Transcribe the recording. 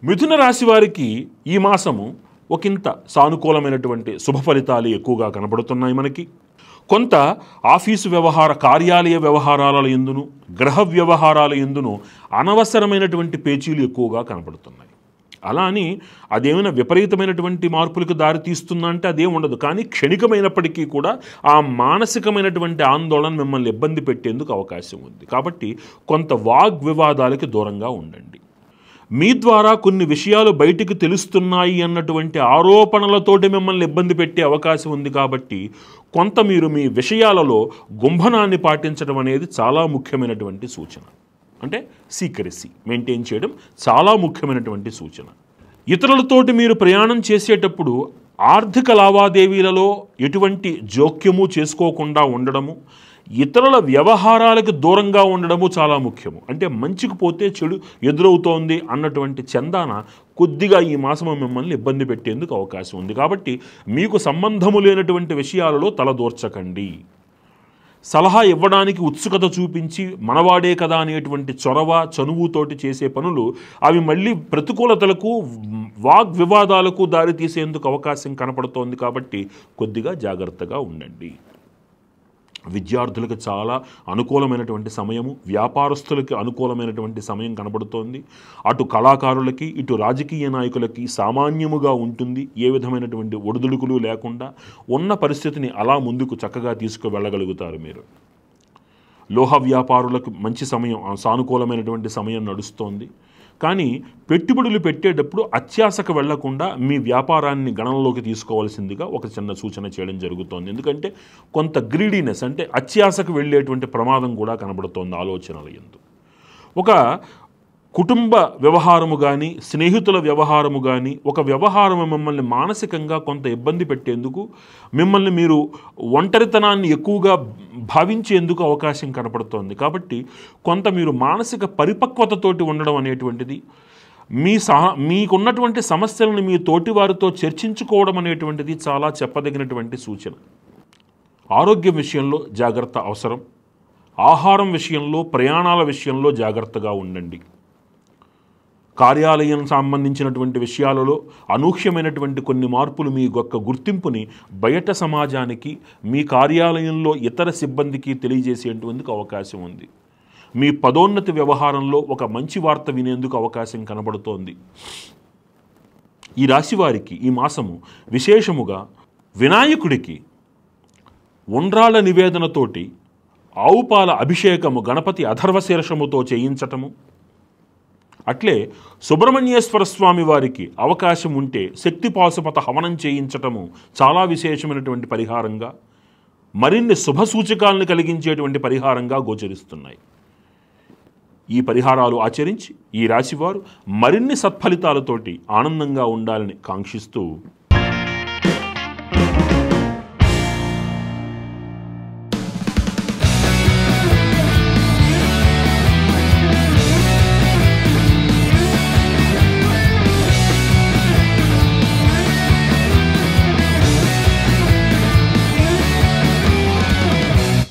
మిథున రాశి వారికి ఈ మాసము ఒకంత సానుకూలమైనటువంటి శుభ ఫలితాలు ఎక్కువగా కనబడుతున్నాయి. మనకి కొంత ఆఫీసు వ్యవహార కార్యాలయ వ్యవహారాల యందును గ్రహ వ్యవహారాల యందును అనవసరమైనటువంటి పేచీలు ఎక్కువగా కనబడుతున్నాయి. అలా అని అదేమైనా విపరీతమైనటువంటి మార్పులకు దారి తీస్తుందా అంటే అదేం ఉండదు. కానీ క్షణికమైనప్పటికీ కూడా ఆ మానసికమైనటువంటి ఆందోళన మిమ్మల్ని ఇబ్బంది పెట్టేందుకు అవకాశం ఉంది. కాబట్టి కొంత వాగ్వివాదాలకి దూరంగా ఉండండి. మీ ద్వారా కొన్ని విషయాలు బయటికి తెలుస్తున్నాయి అన్నటువంటి ఆరోపణలతోటి మిమ్మల్ని ఇబ్బంది పెట్టే అవకాశం ఉంది. కాబట్టి కొంత మీరు మీ విషయాలలో గుంభనాన్ని పాటించడం అనేది చాలా ముఖ్యమైనటువంటి సూచన. అంటే సీక్రెసీ మెయింటైన్ చేయడం చాలా ముఖ్యమైనటువంటి సూచన. ఇతరులతోటి మీరు ప్రయాణం చేసేటప్పుడు ఆర్థిక లావాదేవీలలో ఎటువంటి జోక్యము చేసుకోకుండా ఉండడము, ఇతరుల వ్యవహారాలకు దూరంగా ఉండడము చాలా ముఖ్యము. అంటే మంచికి పోతే చెడు ఎదురవుతోంది అన్నటువంటి చందాన కొద్దిగా ఈ మాసము మిమ్మల్ని ఇబ్బంది పెట్టేందుకు అవకాశం ఉంది. కాబట్టి మీకు సంబంధము లేనటువంటి విషయాలలో తలదూర్చకండి. సలహా ఇవ్వడానికి ఉత్సుకత చూపించి మనవాడే కదా అనేటువంటి చొరవ చనువుతోటి చేసే పనులు అవి మళ్ళీ ప్రతికూలతలకు వాగ్వివాదాలకు దారితీసేందుకు అవకాశం కనపడుతోంది. కాబట్టి కొద్దిగా జాగ్రత్తగా ఉండండి. విద్యార్థులకు చాలా అనుకూలమైనటువంటి సమయము, వ్యాపారస్తులకి అనుకూలమైనటువంటి సమయం కనబడుతోంది. అటు కళాకారులకి ఇటు రాజకీయ నాయకులకి సామాన్యముగా ఉంటుంది. ఏ విధమైనటువంటి ఒడిదుడుకులు లేకుండా ఉన్న పరిస్థితిని అలా ముందుకు చక్కగా తీసుకువెళ్ళగలుగుతారు మీరు. లోహ వ్యాపారులకు మంచి సమయం, సానుకూలమైనటువంటి సమయం నడుస్తోంది. కానీ పెట్టుబడులు పెట్టేటప్పుడు అత్యాశకు వెళ్లకుండా మీ వ్యాపారాన్ని గణనలోకి తీసుకోవాల్సిందిగా ఒక చిన్న సూచన చేయడం జరుగుతోంది. ఎందుకంటే కొంత గ్రీడీనెస్ అంటే అత్యాశకు వెళ్ళేటువంటి ప్రమాదం కూడా కనబడుతోంది ఆలోచనల యందు. ఒక కుటుంబ వ్యవహారము కానీ స్నేహితుల వ్యవహారము కానీ ఒక వ్యవహారము మిమ్మల్ని మానసికంగా కొంత ఇబ్బంది పెట్టేందుకు, మిమ్మల్ని మీరు ఒంటరితనాన్ని ఎక్కువగా భావించేందుకు అవకాశం కనపడుతోంది. కాబట్టి కొంత మీరు మానసిక పరిపక్వతతోటి ఉండడం అనేటువంటిది, మీకున్నటువంటి సమస్యలను మీ తోటివారితో చర్చించుకోవడం అనేటువంటిది చాలా చెప్పదగినటువంటి సూచన. ఆరోగ్యం విషయంలో జాగ్రత్త అవసరం. ఆహారం విషయంలో, ప్రయాణాల విషయంలో జాగ్రత్తగా ఉండండి. కార్యాలయం సంబంధించినటువంటి విషయాలలో అనూహ్యమైనటువంటి కొన్ని మార్పులు మీ యొక్క గుర్తింపుని బయట సమాజానికి, మీ కార్యాలయంలో ఇతర సిబ్బందికి తెలియజేసేందుకు అవకాశం ఉంది. మీ పదోన్నతి వ్యవహారంలో ఒక మంచి వార్త వినేందుకు అవకాశం కనబడుతోంది. ఈ రాశి వారికి ఈ మాసము విశేషముగా వినాయకుడికి ఉండ్రాళ్ళ నివేదనతోటి ఆవుపాల అభిషేకము గణపతి అథర్వశీర్షముతో చేయించటము, అట్లే సుబ్రహ్మణ్యేశ్వర స్వామి వారికి అవకాశం ఉంటే శక్తి పాశుపత హవనం చేయించటము చాలా విశేషమైనటువంటి పరిహారంగా, మరిన్ని శుభ సూచకాలను కలిగించేటువంటి పరిహారంగా గోచరిస్తున్నాయి. ఈ పరిహారాలు ఆచరించి ఈ రాశివారు మరిన్ని సత్ఫలితాలతోటి ఆనందంగా ఉండాలని కాంక్షిస్తూ